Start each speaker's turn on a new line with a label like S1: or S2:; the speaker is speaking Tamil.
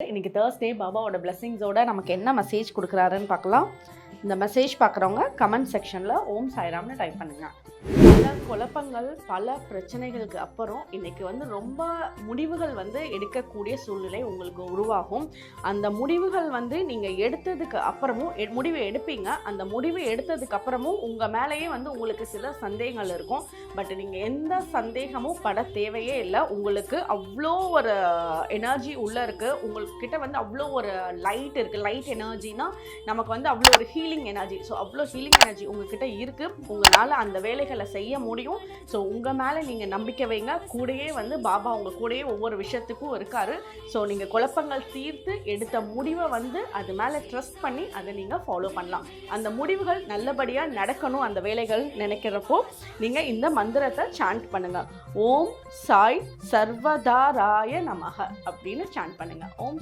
S1: இன்னைக்கு தேர்ஸ்டே பாபாவோட பிளெஸிங்ஸோட நமக்கு என்ன மெசேஜ் கொடுக்குறாருன்னு பார்க்கலாம். இந்த மெசேஜ் பார்க்குறவங்க கமெண்ட் செக்ஷனில் ஓம் சாய்ராம்னு டைப் பண்ணுங்க. பல குழப்பங்கள், பல பிரச்சனைகளுக்கு அப்புறம் இன்னைக்கு ரொம்ப முடிவுகள் எடுக்கக்கூடிய சூழ்நிலை உங்களுக்கு உருவாகும். அந்த முடிவுகள் நீங்கள் எடுத்ததுக்கு அப்புறமும் முடிவை எடுப்பீங்க. அந்த முடிவை எடுத்ததுக்கு அப்புறமும் உங்கள் மேலேயே உங்களுக்கு சில சந்தேகங்கள் இருக்கும். பட் நீங்கள் எந்த சந்தேகமும் பட தேவையே இல்லை. உங்களுக்கு அவ்வளோ ஒரு எனர்ஜி உள்ளே இருக்குது. உங்கள்கிட்ட அவ்வளோ ஒரு லைட் இருக்குது. லைட் எனர்ஜினா நமக்கு அவ்வளோ ஒரு ஹீலிங் எனர்ஜி. ஸோ அவ்வளோ ஹீலிங் எனர்ஜி உங்ககிட்ட இருக்குது. உங்களால் அந்த வேலைகளை செய்ய முடியும். ஸோ உங்கள் மேலே நீங்கள் நம்பிக்கை வைங்க. கூடயே பாபா உங்கள் கூடயே ஒவ்வொரு விஷயத்துக்கும் இருக்காரு. ஸோ நீங்கள் குழப்பங்கள் தீர்த்து எடுத்த முடிவை அது மேலே ட்ரஸ்ட் பண்ணி அதை நீங்கள் ஃபாலோ பண்ணலாம். அந்த முடிவுகள் நல்லபடியாக நடக்கணும். அந்த வேலைகள் நினைக்கிறப்போ நீங்கள் இந்த மந்திரத்தை சாண்ட் பண்ணுங்க. ஓம் சாய் சர்வதாராய நமக அப்படின்னு சாண்ட் பண்ணுங்க. ஓம்